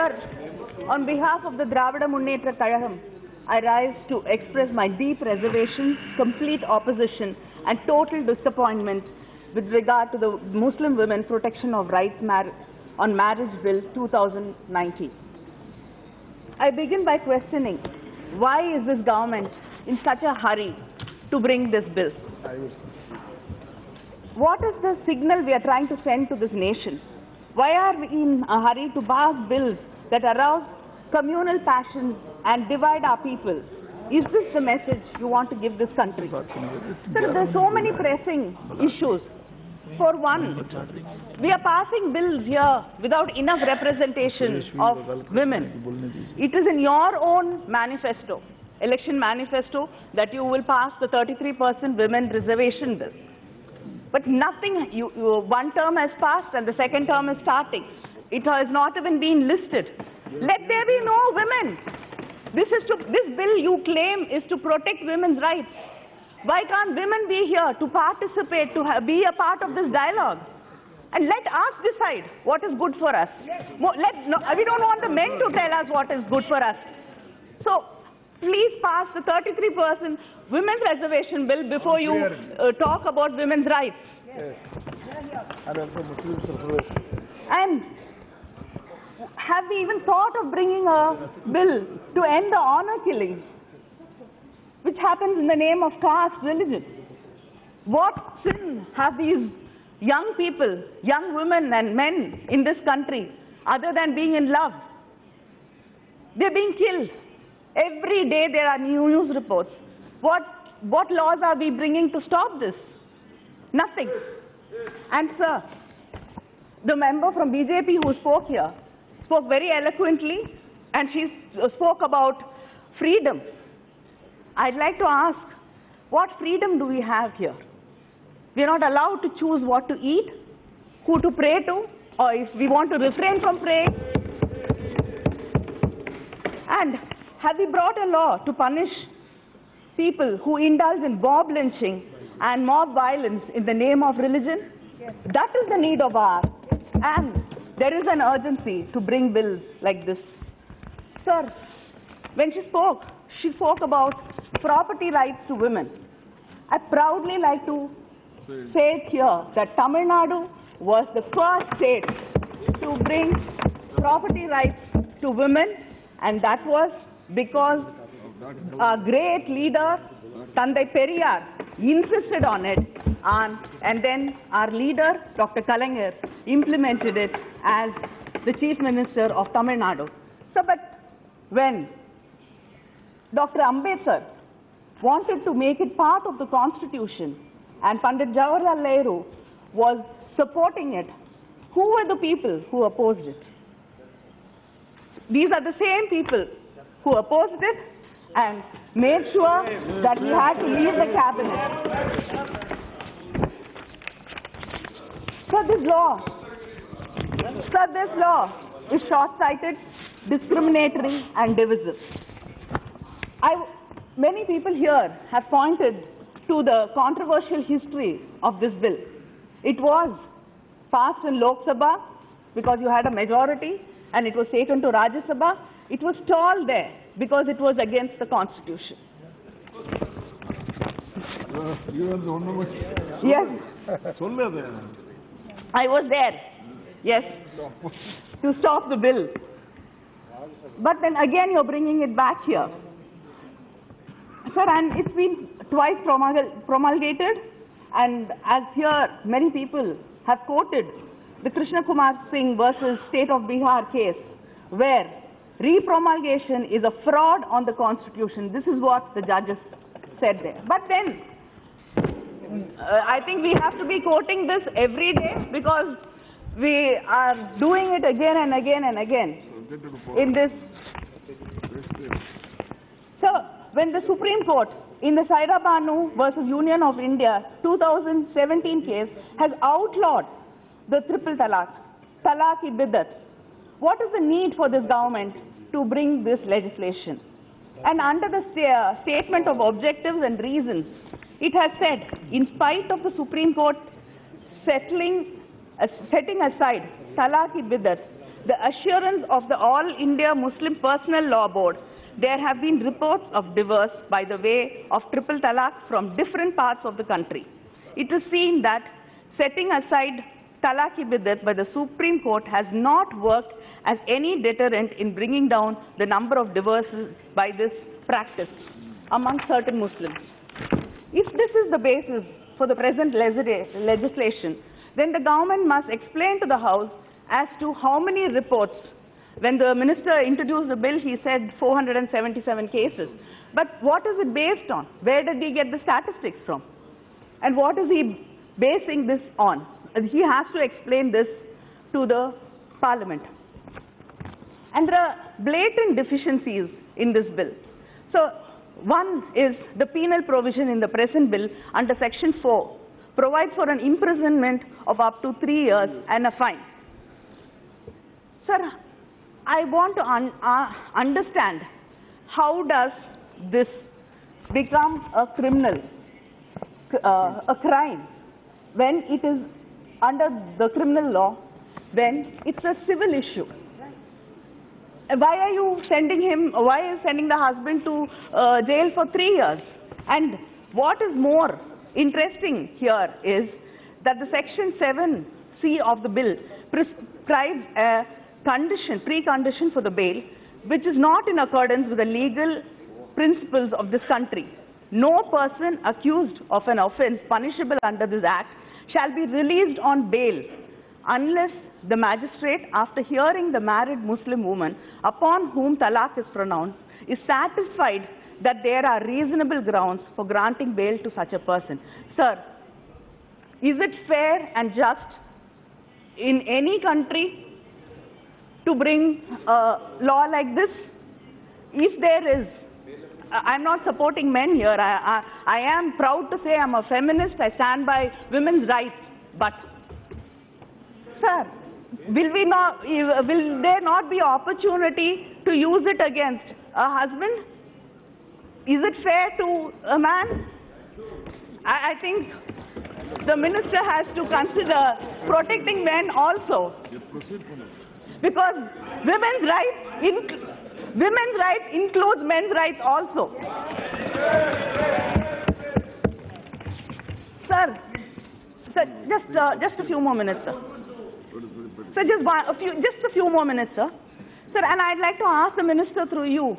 Sir, on behalf of the Dravida Munnetra Kazhagam, I rise to express my deep reservation, complete opposition and total disappointment with regard to the Muslim Women Protection of Rights on Marriage Bill 2019. I begin by questioning, why is this government in such a hurry to bring this bill? What is the signal we are trying to send to this nation? Why are we in a hurry to pass bills that arouse communal passions and divide our people? Is this the message you want to give this country? Sir, there are so many pressing issues. For one, we are passing bills here without enough representation of women. It is in your own manifesto, election manifesto, that you will pass the 33% women reservation bill. But nothing, one term has passed and the second term is starting. It has not even been listed. Let there be no women. This bill you claim is to protect women's rights. Why can't women be here to participate, to be a part of this dialogue? And let us decide what is good for us. We don't want the men to tell us what is good for us. So please pass the 33% women's reservation bill before you talk about women's rights. Yes. And have we even thought of bringing a bill to end the honor killings, which happens in the name of caste religion? What sin have these young people, young women and men in this country, other than being in love? They're being killed. Every day there are news reports. What laws are we bringing to stop this? Nothing. And sir, the member from BJP who spoke here spoke very eloquently, and she spoke about freedom. I'd like to ask, what freedom do we have here? We are not allowed to choose what to eat, who to pray to, or if we want to refrain from praying. And have we brought a law to punish people who indulge in mob lynching and mob violence in the name of religion? Yes. That is the need of ours. And there is an urgency to bring bills like this. Sir, when she spoke about property rights to women. I proudly like to say it here that Tamil Nadu was the first state to bring property rights to women, and that was because a great leader, Tandai Periyar, insisted on it, and then our leader, Dr. Kalaignar, implemented it as the Chief Minister of Tamil Nadu. So, but when Dr. Ambedkar wanted to make it part of the Constitution and Pandit Jawaharlal Nehru was supporting it, who were the people who opposed it? These are the same people who opposed it and made sure that we had to leave the cabinet. So this law is short-sighted, discriminatory and divisive. Many people here have pointed to the controversial history of this bill. It was passed in Lok Sabha because you had a majority, and it was taken to Rajya Sabha. It was stalled there because it was against the Constitution. Yes. I was there, yes, to stop the bill. But then again you're bringing it back here. Sir, and it's been twice promulgated, and as here many people have quoted the Krishna Kumar Singh versus State of Bihar case, where re-promulgation is a fraud on the Constitution. This is what the judges said there. But then, I think we have to be quoting this every day because we are doing it again and again and again in this. So, when the Supreme Court in the Saira Banu versus Union of India 2017 case has outlawed the triple talaq, talaq-i-biddat, what is the need for this government to bring this legislation? And under the statement of objectives and reasons, it has said, in spite of the Supreme Court setting aside talaq-i-biddat, the assurance of the All India Muslim Personal Law Board, there have been reports of divorce by the way of triple talaq from different parts of the country. It is seen that setting aside talaq-e-biddat by the Supreme Court has not worked as any deterrent in bringing down the number of divorces by this practice among certain Muslims. If this is the basis for the present legislation, then the government must explain to the House as to how many reports. When the minister introduced the bill, he said 477 cases. But what is it based on? Where did he get the statistics from? And what is he basing this on? He has to explain this to the Parliament. And there are blatant deficiencies in this bill. So, one is the penal provision in the present bill under Section 4 provides for an imprisonment of up to 3 years and a fine. Sir, I want to understand how does this become a criminal, a crime, when it is under the criminal law, when it's a civil issue. Why are you sending him, why are you sending the husband to jail for 3 years? And what is more interesting here is that the Section 7C of the bill prescribes a precondition for the bail, which is not in accordance with the legal principles of this country. No person accused of an offence punishable under this Act shall be released on bail unless the magistrate, after hearing the married Muslim woman upon whom talaq is pronounced, is satisfied that there are reasonable grounds for granting bail to such a person. Sir, is it fair and just in any country to bring a law like this? If there is, I'm not supporting men here. I am proud to say I'm a feminist. I stand by women's rights. But, sir, will there not be opportunity to use it against a husband? Is it fair to a man? I think the minister has to consider protecting men also. Because women's rights includes men's rights also. Sir, just a few more minutes, sir. Sir, just a few more minutes, sir. Sir, and I'd like to ask the minister through you,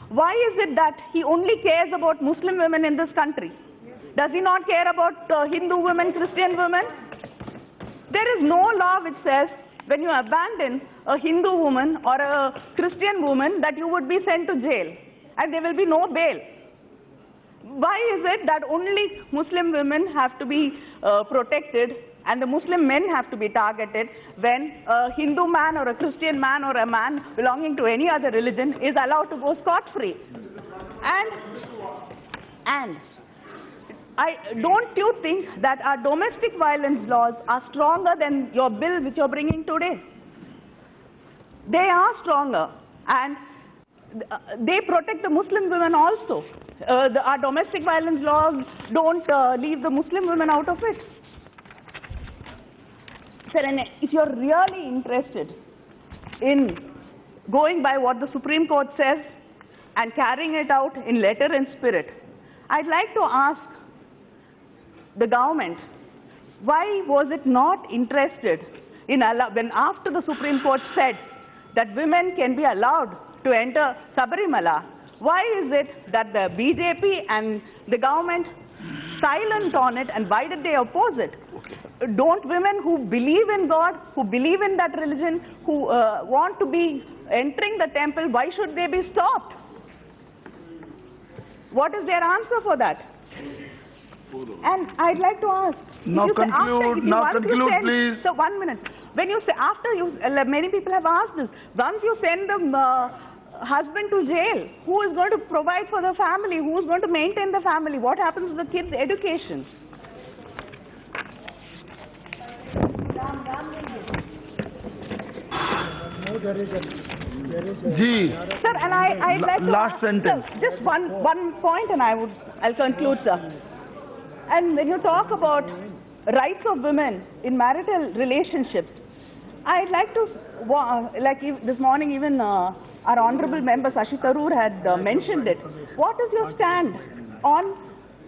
why is it that he only cares about Muslim women in this country? Does he not care about Hindu women, Christian women? There is no law which says when you abandon a Hindu woman or a Christian woman that you would be sent to jail and there will be no bail. Why is it that only Muslim women have to be protected and the Muslim men have to be targeted when a Hindu man or a Christian man or a man belonging to any other religion is allowed to go scot-free? And don't you think that our domestic violence laws are stronger than your bill which you're bringing today? They are stronger, and they protect the Muslim women also. Our domestic violence laws don't leave the Muslim women out of it. Sir, and if you're really interested in going by what the Supreme Court says and carrying it out in letter and spirit, I'd like to ask the government, why was it not interested in when after the Supreme Court said that women can be allowed to enter Sabarimala, why is it that the BJP and the government silent on it, and why did they oppose it? Don't women who believe in God, who believe in that religion, who want to be entering the temple, why should they be stopped? What is their answer for that? And I'd like to ask. Now conclude, please. So 1 minute. When you say many people have asked this. Once you send the husband to jail, who is going to provide for the family? Who is going to maintain the family? What happens to the kids' education? Sir, and I'd like to last sentence. Sir, just one point, and I'll conclude, sir. And when you talk about rights of women in marital relationships, I'd like to, this morning even our honorable member Shashi Tharoor had mentioned it. What is your stand on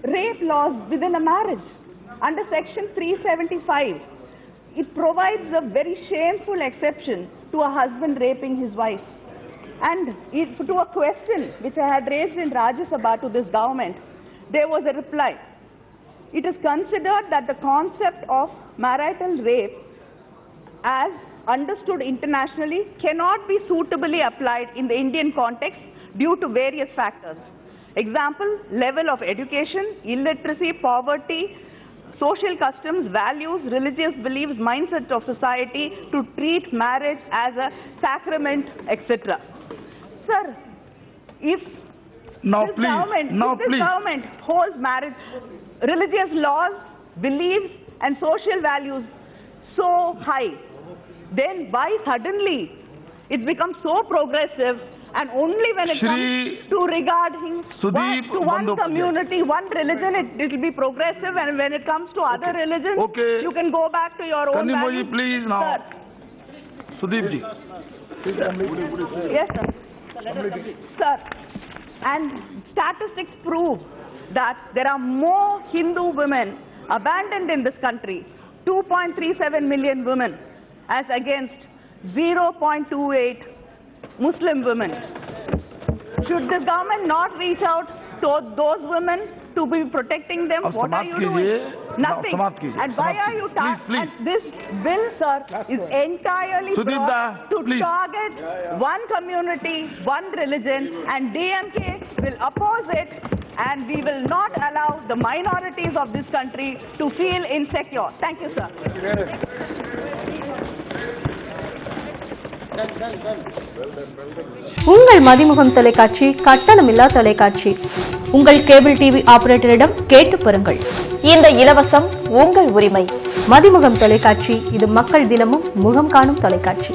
rape laws within a marriage? Under section 375, it provides a very shameful exception to a husband raping his wife. And to a question which I had raised in Rajya Sabha to this government, there was a reply. It is considered that the concept of marital rape as understood internationally cannot be suitably applied in the Indian context due to various factors. Example, level of education, illiteracy, poverty, social customs, values, religious beliefs, mindsets of society to treat marriage as a sacrament, etc. Sir, if this government holds marriage, religious laws, beliefs and social values so high, then why suddenly it becomes so progressive, and only when it comes to regarding one community, one religion, it will be progressive, and when it comes to other religions, you can go back to your own values. Please now. Sudeep ji. Yes, sir. Sir, and statistics prove that there are more Hindu women abandoned in this country, 2.37 million women, as against 0.28 Muslim women. Should the government not reach out to those women to be protecting them? What are you doing? Nothing. And why are you and this bill, sir, is entirely brought to target one community, one religion, and DMK will oppose it, and we will not allow the minorities of this country to feel insecure. Thank you, sir. உங்கள் மதிமுகம் தொலைக்காட்சி கட்டணமில்லா தொலைக்காட்சி. உங்கள் cable TV ஆபரேட்டரிடம் கேட்டு பெறுங்கள். இந்த இலவசம் உங்கள் உரிமை. மதிமுகம் தொலைக்காட்சி, இது மக்கள் தினமும் முகம் காணும் தொலைக்காட்சி.